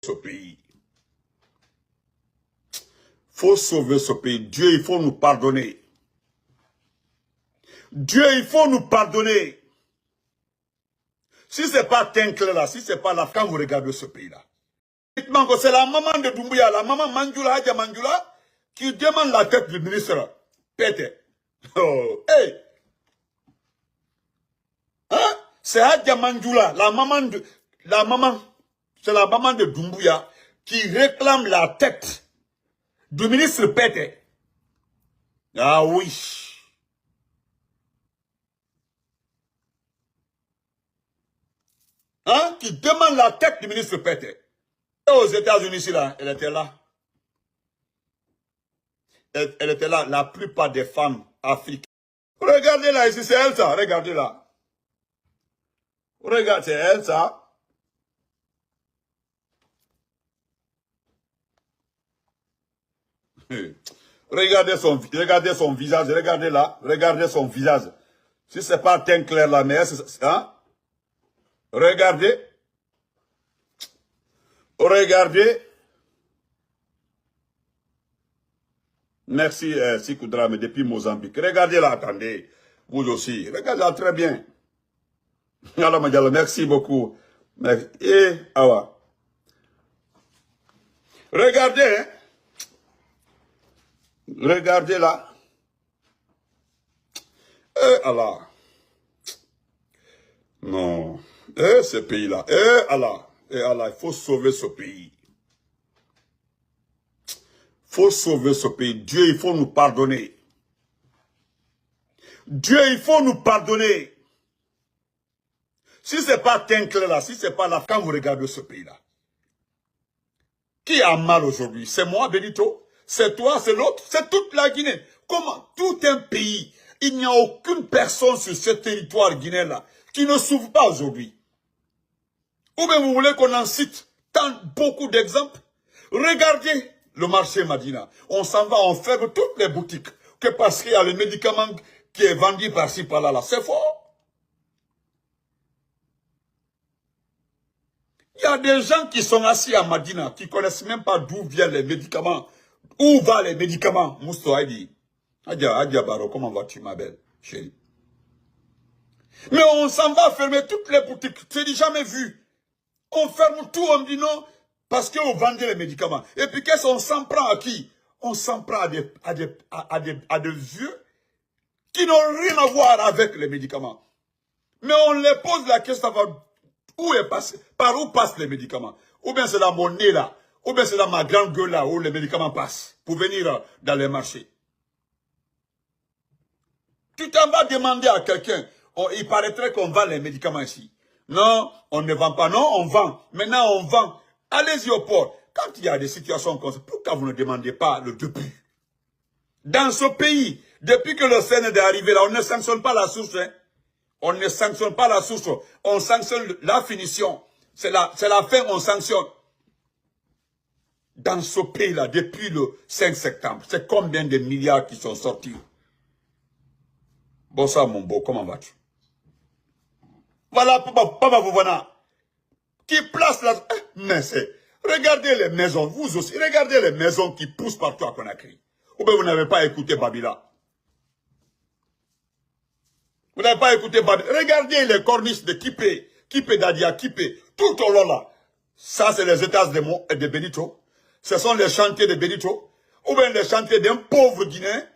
ce pays. Faut sauver ce pays. Dieu, il faut nous pardonner. Dieu, il faut nous pardonner. Si ce n'est pas Tinkle là, si ce n'est pas là, quand vous regardez ce pays-là. C'est la maman de Doumbouya, la maman Manjula, Hadja Manjula, qui demande la tête du ministre. Pète. Oh, hey! Hein? C'est Hadja Manjula, c'est la maman de Doumbouya, qui réclame la tête du ministre Pète. Ah oui. Hein? Qui demande la tête du ministre Pète. Aux États-Unis, ici, là, elle était là. Elle était là, la plupart des femmes africaines. Regardez là, ici, c'est elle, ça. Regardez là. Regardez, c'est elle, ça. Regardez son visage, regardez là. Regardez son visage. Si c'est pas teint clair là, mais c'est... Hein? Regardez. Regardez. Merci, Sikoudra, mais depuis Mozambique. Regardez là, attendez. Vous aussi. Regardez là, très bien. Alors, Madjalo, merci beaucoup. Merci. Et, awa. Regardez, hein. Regardez là. Allah. Non. Ce pays-là. Allah. Allah, il faut sauver ce pays. Il faut sauver ce pays. Dieu, il faut nous pardonner. Dieu, il faut nous pardonner. Si ce n'est pas Tinkle là, si ce n'est pas là, quand vous regardez ce pays-là, qui a mal aujourd'hui? C'est moi, Benito? C'est toi, c'est l'autre? C'est toute la Guinée. Comment? Tout un pays. Il n'y a aucune personne sur ce territoire guinéen-là qui ne souffre pas aujourd'hui. Ou bien vous voulez qu'on en cite beaucoup d'exemples? Regardez le marché Madina. On s'en va, on ferme toutes les boutiques. Que parce qu'il y a le médicament qui est vendu par-ci, par-là. Là. C'est faux. Il y a des gens qui sont assis à Madina, qui ne connaissent même pas d'où viennent les médicaments. Où vont les médicaments? Mousto a dit. Adja Baro, comment vas-tu, ma belle chérie? Mais on s'en va fermer toutes les boutiques. C'est jamais vu. On ferme tout, on dit non, parce qu'on vendait les médicaments. Et puis qu'est-ce qu'on s'en prend à qui? On s'en prend à des vieux qui n'ont rien à voir avec les médicaments. Mais on les pose la question, par où passent les médicaments? Ou bien c'est la monnaie là, ou bien c'est dans ma grande gueule là où les médicaments passent pour venir dans les marchés. Tu t'en vas demander à quelqu'un, il paraîtrait qu'on vend les médicaments ici. Non, on ne vend pas. Non, on vend. Maintenant, on vend. Allez-y au port. Quand il y a des situations comme ça, pourquoi vous ne demandez pas le depuis? Dans ce pays, depuis que le CND est arrivé là, on ne sanctionne pas la source. Hein? On ne sanctionne pas la source. On sanctionne la finition. C'est la fin, on sanctionne. Dans ce pays-là, depuis le 5 septembre, c'est combien de milliards qui sont sortis? Bonsoir mon beau, comment vas-tu? Voilà, Papa Vouvana, qui place la... Mais c'est... Regardez les maisons, vous aussi, regardez les maisons qui poussent partout à Conakry. Ou bien vous n'avez pas écouté Babila. Vous n'avez pas écouté Babila. Regardez les corniches de Kipé Dadia, Kipé, tout au long là. Ça, c'est les étages de Benito. Ce sont les chantiers de Benito. Ou bien les chantiers d'un pauvre Guinéen.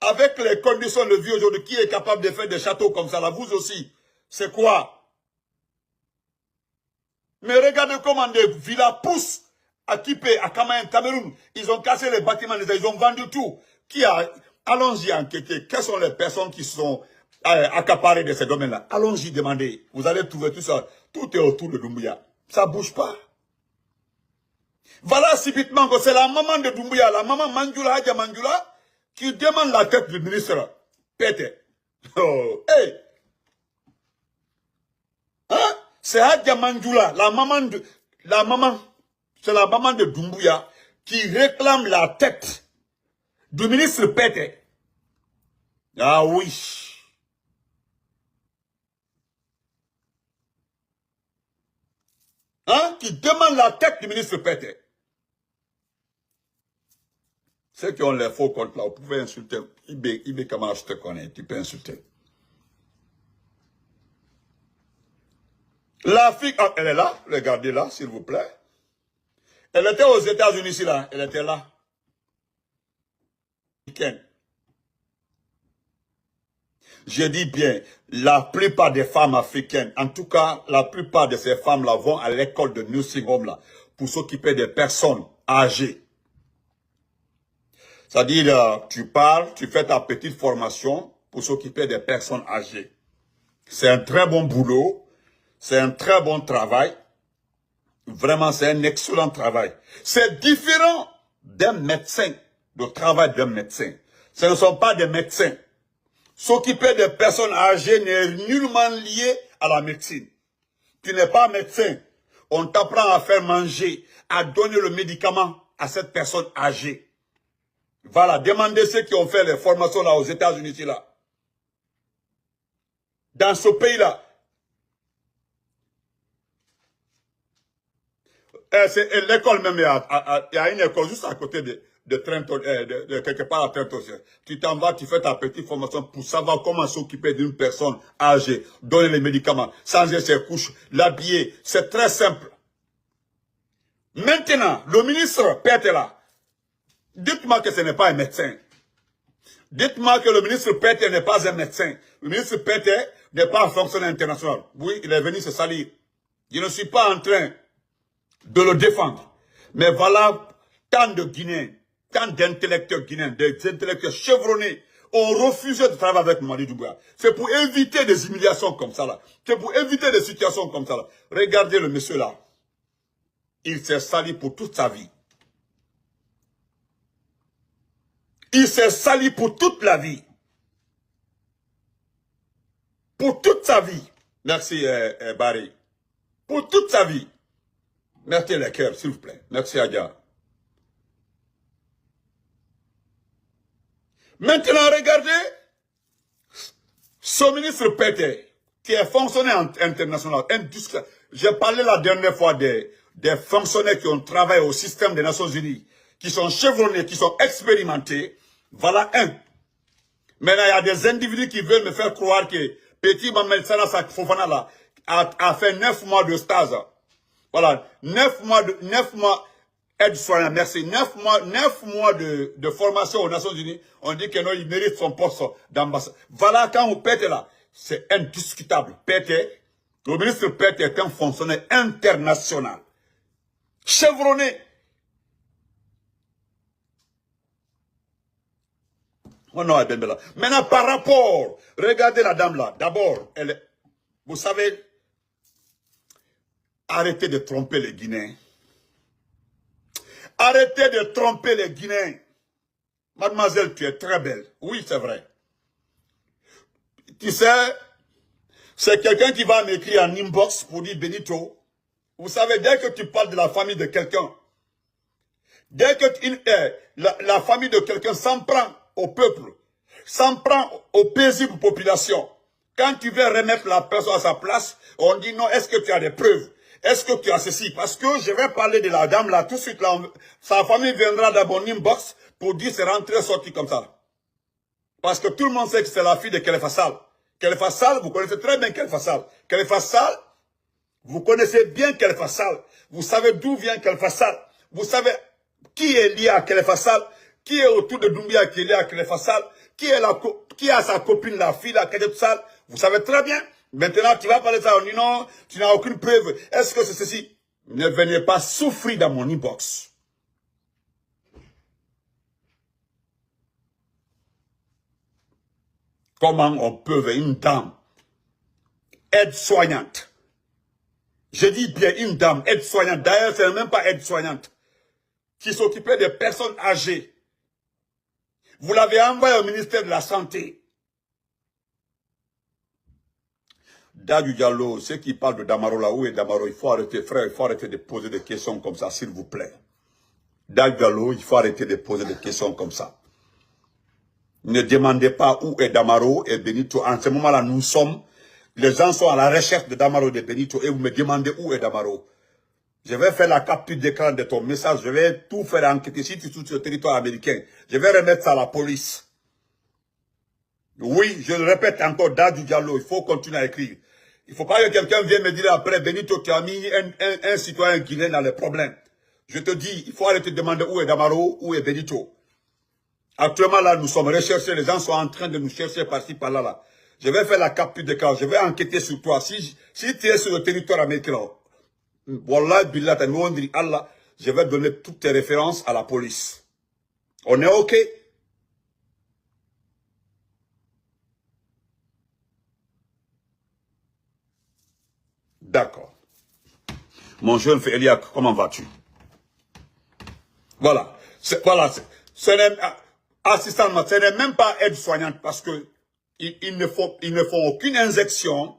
Avec les conditions de vie aujourd'hui, qui est capable de faire des châteaux comme ça là, vous aussi. C'est quoi? Mais regardez comment des villas poussent à Kipé, à Kamaïn, Cameroun. Ils ont cassé les bâtiments, ils ont vendu tout. Allons-y enquêter. Quelles sont les personnes qui sont accaparées de ces domaines-là? Allons-y demander. Vous allez trouver tout ça. Tout est autour de Doumbouya. Ça ne bouge pas. Voilà subitement que c'est la maman de Doumbouya, la maman Manjula, Hadja Manjula, qui demande la tête du ministre. Pète. Oh, hey! Hein? C'est Hadja Manjula, c'est la maman de Doumbouya qui réclame la tête du ministre Pète. Ah oui. hein, qui demande la tête du ministre Pété. Ceux qui ont les faux comptes là, vous pouvez insulter. Ibé Kamara, je te connais, tu peux insulter. La fille, ah, elle est là, regardez-la, s'il vous plaît. Elle était aux États-Unis ici, là, elle était là. Je dis bien, la plupart des femmes africaines, en tout cas, la plupart de ces femmes-là vont à l'école de nursing home là, pour s'occuper des personnes âgées. C'est-à-dire, tu parles, tu fais ta petite formation pour s'occuper des personnes âgées. C'est un très bon boulot, c'est un très bon travail. Vraiment, c'est un excellent travail. C'est différent d'un médecin, le travail d'un médecin. Ce ne sont pas des médecins. S'occuper des personnes âgées n'est nullement lié à la médecine. Tu n'es pas médecin. On t'apprend à faire manger, à donner le médicament à cette personne âgée. Voilà, demandez ceux qui ont fait les formations là aux États-Unis, là. Dans ce pays-là. L'école même, il y a une école juste à côté de Trenton, de quelque part à Trenton. Tu t'en vas, tu fais ta petite formation pour savoir comment s'occuper d'une personne âgée, donner les médicaments, changer ses couches, l'habiller. C'est très simple. Maintenant, le ministre Pété là, dites-moi que ce n'est pas un médecin. Dites-moi que le ministre Pété n'est pas un médecin. Le ministre Pété n'est pas un fonctionnaire international. Oui, il est venu se salir. Je ne suis pas en train de le défendre. Mais voilà, tant de Guinéens, tant d'intellectuels guinéens, des intellectuels chevronnés ont refusé de travailler avec Mamadi Doumbouya. C'est pour éviter des humiliations comme ça là. C'est pour éviter des situations comme ça là. Regardez le monsieur là. Il s'est sali pour toute sa vie. Il s'est sali pour toute la vie. Pour toute sa vie. Merci Barry. Pour toute sa vie. Mettez les cœurs, s'il vous plaît. Merci Adja. Maintenant, regardez ce ministre Pété, qui est fonctionnaire international, industriel. J'ai parlé la dernière fois des fonctionnaires qui ont travaillé au système des Nations Unies, qui sont chevronnés, qui sont expérimentés. Voilà un. Maintenant, il y a des individus qui veulent me faire croire que Petit Mamel Sana Fofana là a fait 9 mois de stage. Voilà, 9 mois aide-soignant, merci. 9 mois de formation aux Nations Unies. On dit que non, il mérite son poste d'ambassade. Voilà, quand on pète là, c'est indiscutable. Pété, le ministre Pété est un fonctionnaire international. Chevronné. Oh non, maintenant, par rapport, regardez la dame là. D'abord, vous savez, arrêtez de tromper les Guinéens. Arrêtez de tromper les Guinéens. Mademoiselle, tu es très belle. Oui, c'est vrai. Tu sais, c'est quelqu'un qui va m'écrire en inbox pour dire Benito. Vous savez, dès que tu parles de la famille de quelqu'un, dès que la famille de quelqu'un s'en prend au peuple, s'en prend aux paisibles populations, quand tu veux remettre la personne à sa place, on dit non, est-ce que tu as des preuves? Est-ce que tu as ceci? Parce que je vais parler de la dame là, tout de suite là, sa famille viendra dans mon inbox pour dire c'est rentré, sorti comme ça. Parce que tout le monde sait que c'est la fille de Khalifa Sall. Khalifa Sall, vous connaissez très bien Khalifa Sall. Khalifa Sall, vous connaissez bien Khalifa Sall. Vous savez d'où vient Khalifa Sall. Vous savez qui est lié à Khalifa Sall, qui est autour de Doumbouya qui est lié à Khalifa Sall, qui a sa copine, la fille de Khalifa Sall. Vous savez très bien. Maintenant, tu vas parler de ça, on dit non, tu n'as aucune preuve. Est-ce que c'est ceci? Ne venez pas souffrir dans mon inbox. Comment on peut, une dame, aide-soignante. Je dis bien une dame, aide-soignante. D'ailleurs, ce n'est même pas aide-soignante. Qui s'occupait des personnes âgées. Vous l'avez envoyé au ministère de la Santé. Dadju Diallo, ceux qui parlent de Damaro là, où est Damaro? Il faut arrêter, frère, il faut arrêter de poser des questions comme ça, s'il vous plaît. Dadju Diallo, il faut arrêter de poser des questions comme ça. Ne demandez pas où est Damaro et Benito. En ce moment-là, les gens sont à la recherche de Damaro et de Benito et vous me demandez où est Damaro. Je vais faire la capture d'écran de ton message. Je vais tout faire enquêter si tu es sur le territoire américain. Je vais remettre ça à la police. Oui, je le répète encore, Dadju Diallo, il faut continuer à écrire. Il ne faut pas que quelqu'un vienne me dire après, Benito, tu as mis un citoyen guinéen dans les problèmes. Je te dis, il faut aller te demander où est Damaro, où est Benito. Actuellement, là, nous sommes recherchés, les gens sont en train de nous chercher par-ci, par-là. Là. Je vais faire la capture de cas, je vais enquêter sur toi. Si tu es sur le territoire américain, Wallah, Billah, Allah, je vais donner toutes tes références à la police. On est OK? D'accord. Mon jeune frère Eliak, comment vas-tu? Voilà. Voilà. Assistant, ce n'est même pas aide-soignante parce que ils ne font aucune injection.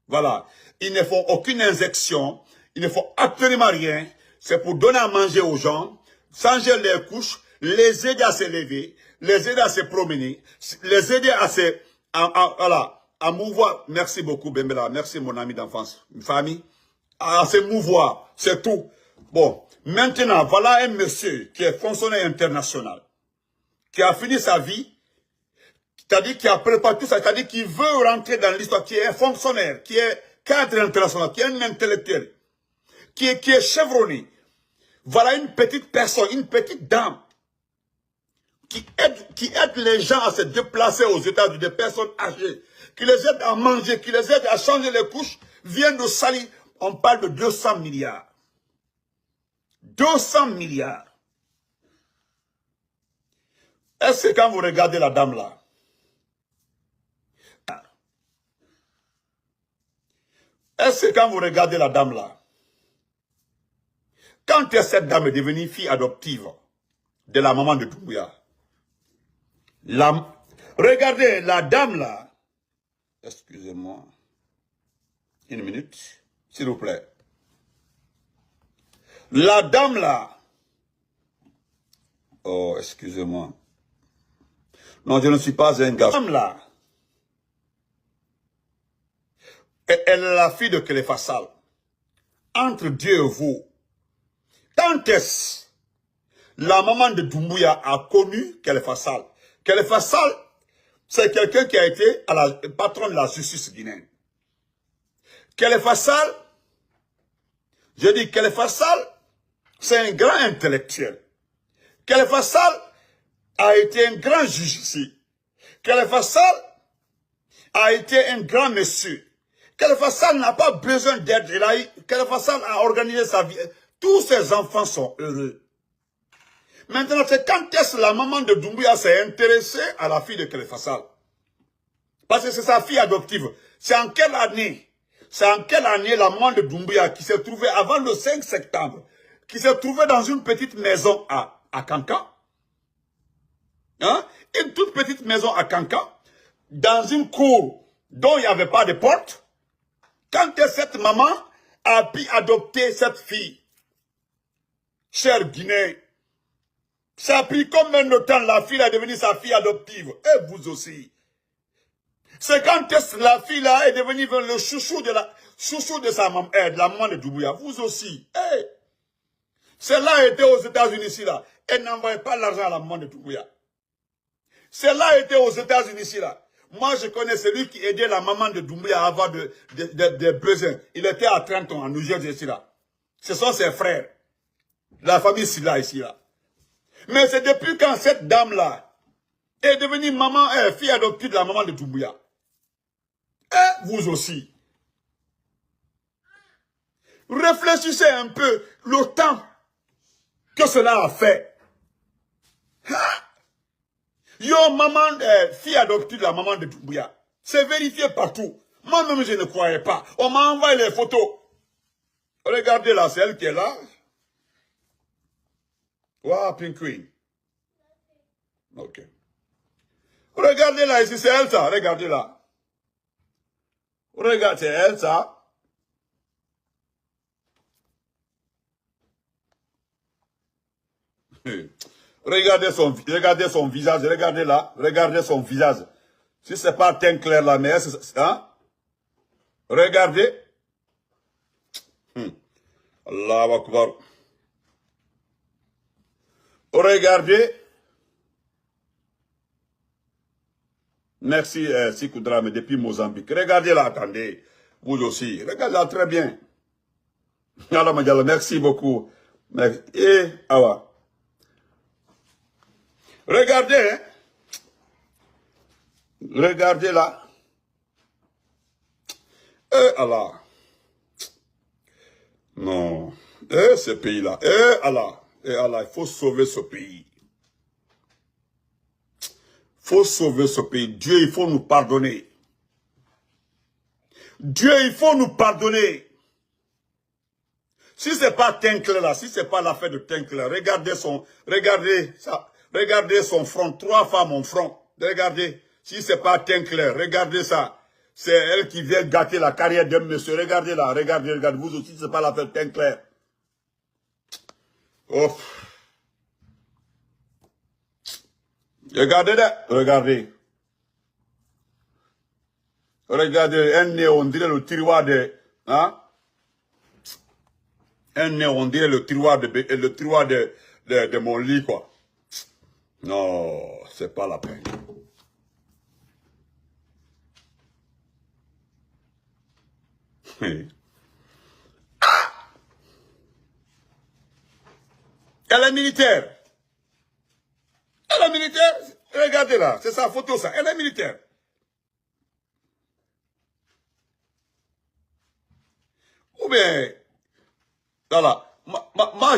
Voilà. Ils ne font aucune injection. Ils ne font absolument rien. C'est pour donner à manger aux gens, changer les couches, les aider à se lever, les aider à se promener, les aider à se, voilà, à mouvoir. Merci beaucoup, Bembela. Merci, mon ami d'enfance. Une famille. À se mouvoir. C'est tout. Bon. Maintenant, voilà un monsieur qui est fonctionnaire international, qui a fini sa vie, c'est-à-dire qui a préparé tout ça, c'est-à-dire qui veut rentrer dans l'histoire, qui est un fonctionnaire, qui est cadre international, qui est un intellectuel, qui est chevronné. Voilà une petite personne, une petite dame, qui aide les gens à se déplacer aux États-Unis, des personnes âgées, qui les aide à manger, qui les aide à changer les couches, vient de salir. On parle de 200 milliards. 200 milliards. Est-ce que quand vous regardez la dame là, est-ce que quand vous regardez la dame là, quand cette dame est devenue fille adoptive de la maman de Doumbouya, regardez la dame là, excusez-moi, une minute, s'il vous plaît. La dame là, oh, excusez-moi. Non, je ne suis pas un gars. La dame là, elle est la fille de Khalifa Sall. Entre Dieu et vous, quand est-ce la maman de Doumbouya a connu Khalifa Sall? Khalifa Sall, c'est quelqu'un qui a été patron de la justice guinéenne. Khalifa Sall, je dis Khalifa Sall, c'est un grand intellectuel. Khalifa Sall a été un grand juge ici. Khalifa Sall a été un grand monsieur. Khalifa Sall n'a pas besoin d'aide. Khalifa Sall a organisé sa vie. Tous ses enfants sont heureux. Maintenant, c'est quand est-ce la maman de Doumbouya s'est intéressée à la fille de Khalifa Sall? Parce que c'est sa fille adoptive. C'est en quelle année? C'est en quelle année la maman de Doumbouya qui s'est trouvée avant le 5 septembre, qui s'est trouvée dans une petite maison à Kankan? Hein? Une toute petite maison à Kankan, dans une cour dont il n'y avait pas de porte. Quand cette maman a pu adopter cette fille, cher Guinée, ça a pris combien de temps la fille est devenue sa fille adoptive? Et vous aussi. C'est quand la fille là est devenue le chouchou de sa maman, de la maman de Doumbouya. Vous aussi. Hey. Celle-là était aux États-Unis ici là. Elle n'envoyait pas l'argent à la maman de Doumbouya. Celle-là était aux États-Unis ici là. Moi, je connais celui qui aidait la maman de Doumbouya à avoir des besoins. Il était à 30 ans, en New Jersey, ici là. Ce sont ses frères. La famille Silla, ici là. Mais c'est depuis quand cette dame-là est devenue maman, fille adoptive de la maman de Doumbouya. Et vous aussi. Réfléchissez un peu le temps que cela a fait. Hein? Yo, maman, fille adoptive de la maman de Doumbouya. C'est vérifié partout. Moi-même, je ne croyais pas. On m'a envoyé les photos. Regardez là, c'est elle qui est là. Wow, Pink Queen. Ok. Regardez là, ici, c'est elle ça. Regardez là. Regardez, c'est elle ça. Regardez son visage, regardez là, regardez son visage. Si c'est pas teint clair là, mais hein? Regardez. Allahu Akbar. Regardez. Merci, Sikoudra, mais depuis Mozambique. Regardez là, attendez. Vous aussi. Regardez là, très bien. Merci beaucoup. Et, awa. Regardez, hein. Regardez là. Allah. Non. Ce pays-là. Allah. Allah, il faut sauver ce pays. Il faut sauver ce pays. Dieu, il faut nous pardonner. Dieu, il faut nous pardonner. Si c'est pas Tinkler là, si c'est pas l'affaire de Tinkler, regardez ça, regardez son front, 3 femmes en front. Regardez, si c'est pas Tinkler, regardez ça. C'est elle qui vient gâter la carrière d'un monsieur. Regardez là, regardez, vous aussi, c'est pas l'affaire de Tinkler. Oh. Regardez là, regardez. Regardez, un nez, on dirait le tiroir de... Hein? Un nez, on dirait le tiroir de mon lit, quoi. Non, c'est pas la peine. Elle est militaire. Elle est militaire. Regardez là, c'est sa photo, ça. Elle est militaire. Ou bien, voilà. Moi,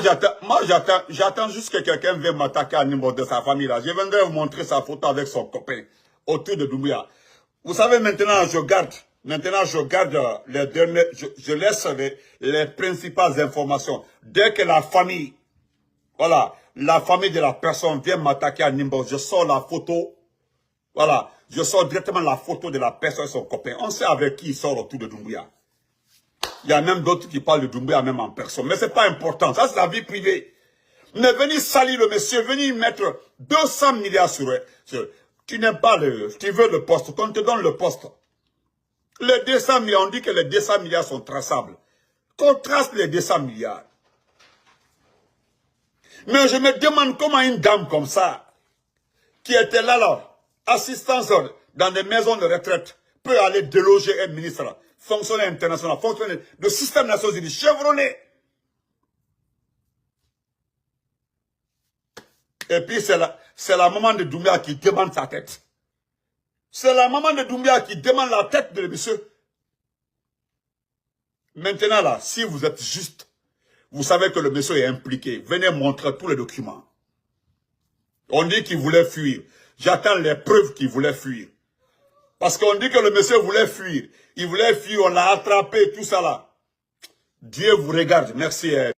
j'attends juste que quelqu'un vienne m'attaquer à niveau de sa famille là. Je viendrai vous montrer sa photo avec son copain autour de Doumbouya. Vous savez, maintenant, je garde les derniers, je laisse les principales informations. Dès que la famille, voilà, la famille de la personne vient m'attaquer à Nimbo, je sors la photo, voilà, je sors directement la photo de la personne et son copain. On sait avec qui il sort autour de Doumbouya. Il y a même d'autres qui parlent de Doumbouya même en personne. Mais c'est pas important. Ça, c'est la vie privée. Mais venir salir le monsieur, venir mettre 200 milliards sur... Tu n'aimes pas tu veux le poste. Qu'on te donne le poste. Les 200 milliards, on dit que les 200 milliards sont traçables. Qu'on trace les 200 milliards. Mais je me demande comment une dame comme ça, qui était là, assistance dans des maisons de retraite, peut aller déloger un ministre, fonctionnaire international, fonctionnaire de système des Nations Unies, chevronné. Et puis c'est la maman de Doumbouya qui demande sa tête. C'est la maman de Doumbouya qui demande la tête de monsieur. Maintenant là, si vous êtes juste, vous savez que le monsieur est impliqué. Venez montrer tous les documents. On dit qu'il voulait fuir. J'attends les preuves qu'il voulait fuir. Parce qu'on dit que le monsieur voulait fuir. Il voulait fuir, on l'a attrapé, tout ça là. Dieu vous regarde. Merci.